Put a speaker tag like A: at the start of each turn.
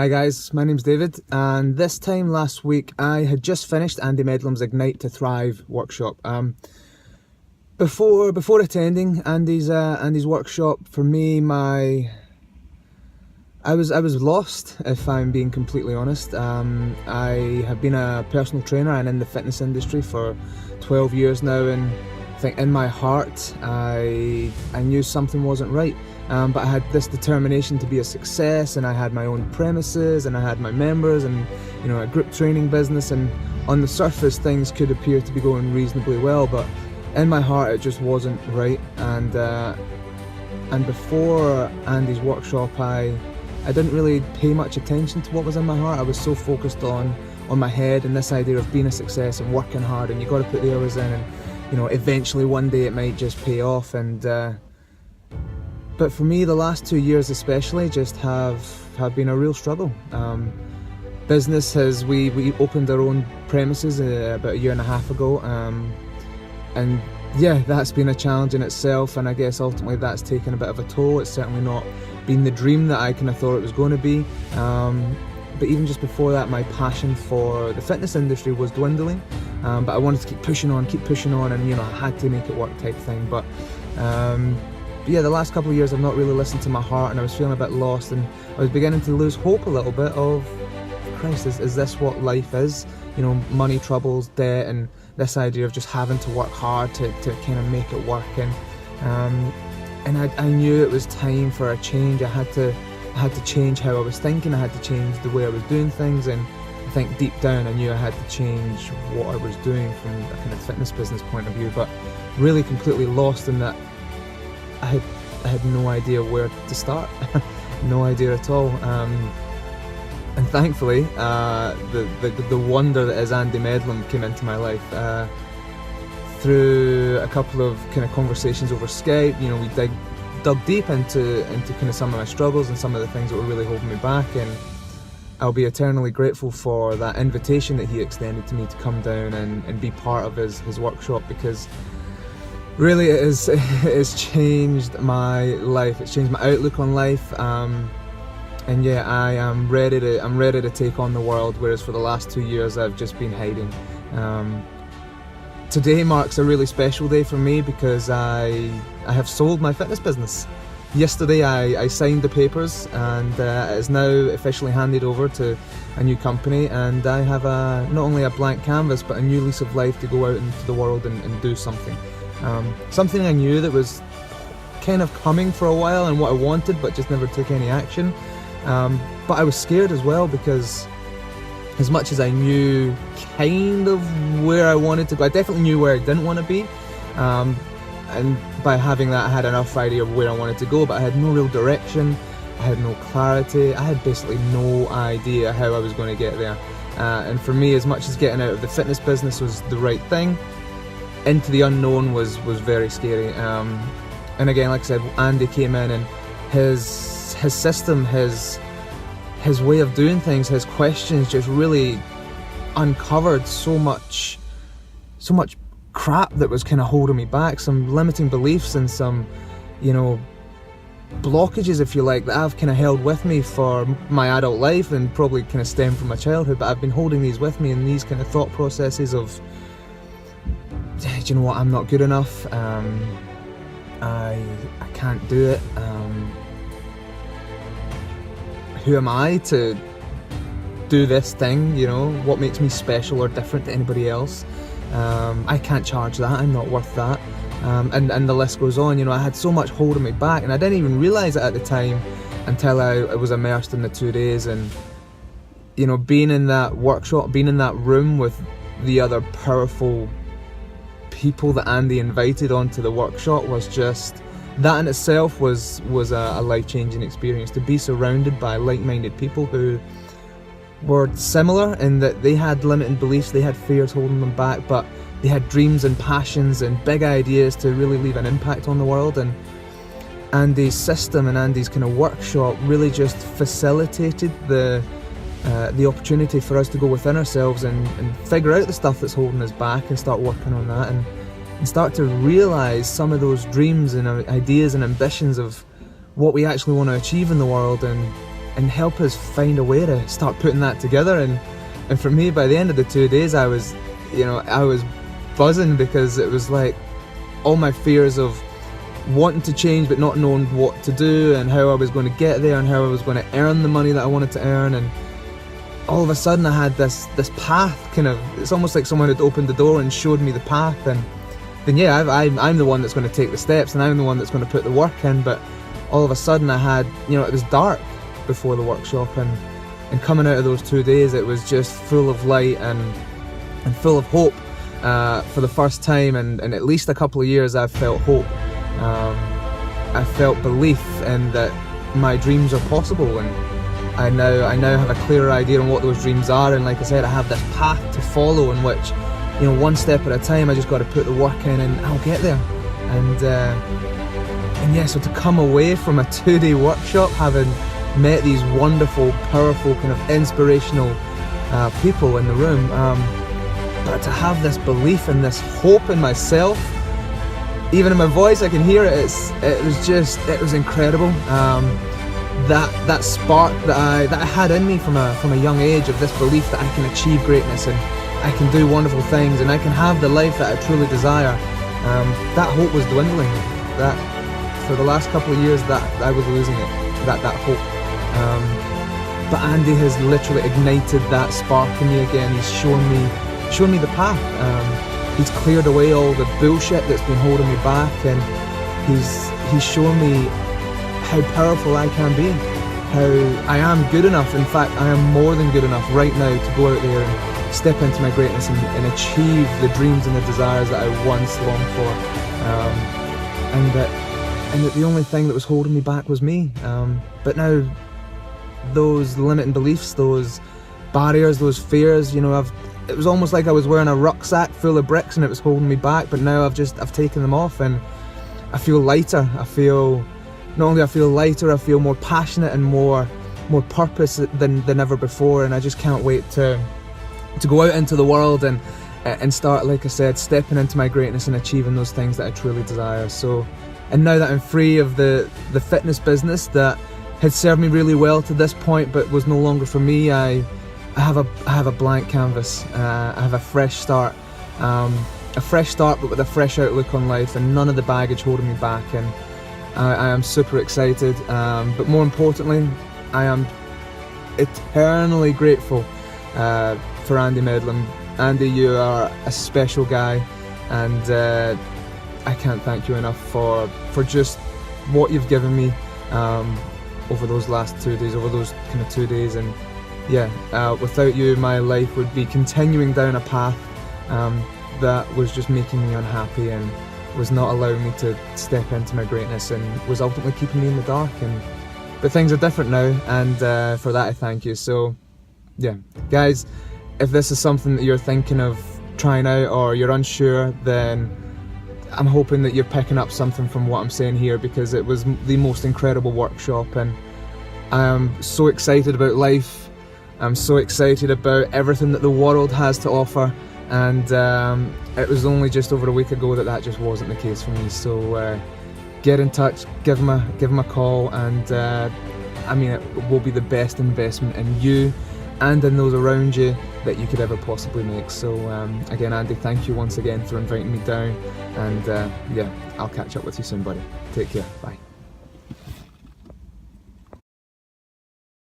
A: Hi guys, my name's David, and this time last week I had just finished Andy Medlam's Ignite to Thrive workshop. Before attending Andy's workshop, for me, I was lost, if I'm being completely honest. I have been a personal trainer and in the fitness industry for 12 years now, and I think in my heart I knew something wasn't right. But I had this determination to be a success, and I had my own premises, and I had my members, and a group training business, and on the surface things could appear to be going reasonably well, but in my heart it just wasn't right. And before Andy's workshop I didn't really pay much attention to what was in my heart. I was so focused on my head and this idea of being a success and working hard, and you got to put the hours in, and eventually one day it might just pay off. But for me, the last 2 years especially just have been a real struggle. Business we opened our own premises about 1.5 years ago, and yeah, that's been a challenge in itself, and I guess ultimately that's taken a bit of a toll. It's certainly not been the dream that I kind of thought it was going to be. But even just before that, my passion for the fitness industry was dwindling, but I wanted to keep pushing on, and I had to make it work type thing. But yeah, the last couple of years I've not really listened to my heart, and I was feeling a bit lost, and I was beginning to lose hope a little bit of, Christ, is this what life is? Money, troubles, debt, and this idea of just having to work hard to kind of make it work. And I knew it was time for a change. I had to change how I was thinking. I had to change the way I was doing things, and I think deep down I knew I had to change what I was doing from a kind of fitness business point of view, but really completely lost in that I had no idea where to start. No idea at all. And thankfully, the wonder that is Andy Medlam came into my life through a couple of kind of conversations over Skype. We dug deep into kind of some of my struggles and some of the things that were really holding me back, and I'll be eternally grateful for that invitation that he extended to me to come down and be part of his workshop, because really it has changed my life. It's changed my outlook on life. And yeah, I'm ready to take on the world, whereas for the last 2 years I've just been hiding. Today marks a really special day for me because I have sold my fitness business. Yesterday I signed the papers, and it is now officially handed over to a new company, and I have not only a blank canvas but a new lease of life to go out into the world and do something. Something I knew that was kind of coming for a while and what I wanted, but just never took any action. But I was scared as well, because as much as I knew kind of where I wanted to go, I definitely knew where I didn't want to be. And by having that, I had enough idea of where I wanted to go, but I had no real direction. I had no clarity. I had basically no idea how I was going to get there. And for me, as much as getting out of the fitness business was the right thing, into the unknown was very scary. And again, like I said, Andy came in, and his system, his way of doing things, his questions just really uncovered so much crap that was kind of holding me back, some limiting beliefs and some blockages, if you like, that I've kind of held with me for my adult life, and probably kind of stem from my childhood, but I've been holding these with me, and these kind of thought processes of, do you know what, I'm not good enough, I can't do it, who am I to do this thing, what makes me special or different to anybody else, I can't charge that, I'm not worth that, and the list goes on. I had so much holding me back, and I didn't even realise it at the time until I was immersed in the 2 days, and being in that workshop, being in that room with the other powerful people that Andy invited onto the workshop was just, that in itself was a life-changing experience, to be surrounded by like-minded people who were similar in that they had limiting beliefs, they had fears holding them back, but they had dreams and passions and big ideas to really leave an impact on the world. And Andy's system and Andy's kind of workshop really just facilitated the opportunity for us to go within ourselves and figure out the stuff that's holding us back, and start working on that, and start to realise some of those dreams and ideas and ambitions of what we actually want to achieve in the world. And help us find a way to start putting that together. And for me, by the end of the 2 days, I was buzzing, because it was like all my fears of wanting to change but not knowing what to do and how I was going to get there and how I was going to earn the money that I wanted to earn. And all of a sudden I had this path, it's almost like someone had opened the door and showed me the path, and then yeah, I'm the one that's going to take the steps, and I'm the one that's going to put the work in. But all of a sudden I had, it was dark before the workshop, and coming out of those 2 days, it was just full of light and full of hope. For the first time in at least a couple of years, I've felt hope. I felt belief in that my dreams are possible, and I now have a clearer idea on what those dreams are. And like I said, I have this path to follow, in which, one step at a time, I just got to put the work in and I'll get there. And yeah, so to come away from a 2-day workshop, having met these wonderful, powerful, kind of inspirational people in the room, but to have this belief and this hope in myself, even in my voice I can hear it. It was incredible. That spark that I had in me from a young age, of this belief that I can achieve greatness and I can do wonderful things and I can have the life that I truly desire. That hope was dwindling. That for the last couple of years, that I was losing it. That hope. But Andy has literally ignited that spark in me again. He's shown me the path. He's cleared away all the bullshit that's been holding me back, and he's shown me how powerful I can be, how I am good enough. In fact, I am more than good enough right now to go out there and step into my greatness and achieve the dreams and the desires that I once longed for. And that the only thing that was holding me back was me. But now, those limiting beliefs, those barriers, those fears, it was almost like I was wearing a rucksack full of bricks and it was holding me back. But now I've taken them off, and I feel lighter. Not only I feel lighter, I feel more passionate and more purpose than ever before. And I just can't wait to go out into the world and start, like I said, stepping into my greatness and achieving those things that I truly desire. So, and now that I'm free of the fitness business that had served me really well to this point but was no longer for me, I have a blank canvas. I have a fresh start, but with a fresh outlook on life, and none of the baggage holding me back. And I am super excited, but more importantly, I am eternally grateful for Andy Medlam. Andy, you are a special guy, and I can't thank you enough for just what you've given me over those last 2 days, over those kind of 2 days. And yeah, without you, my life would be continuing down a path that was just making me unhappy and was not allowing me to step into my greatness, and was ultimately keeping me in the dark. But things are different now, and for that I thank you. So yeah, guys, if this is something that you're thinking of trying out, or you're unsure, then I'm hoping that you're picking up something from what I'm saying here, because it was the most incredible workshop, and I'm so excited about life. I'm so excited about everything that the world has to offer, and it was only just over a week ago that just wasn't the case for me. So get in touch, give him a call, and I mean, it will be the best investment in you and in those around you that you could ever possibly make. So again, Andy, thank you once again for inviting me down, and yeah, I'll catch up with you soon, buddy. Take care, bye.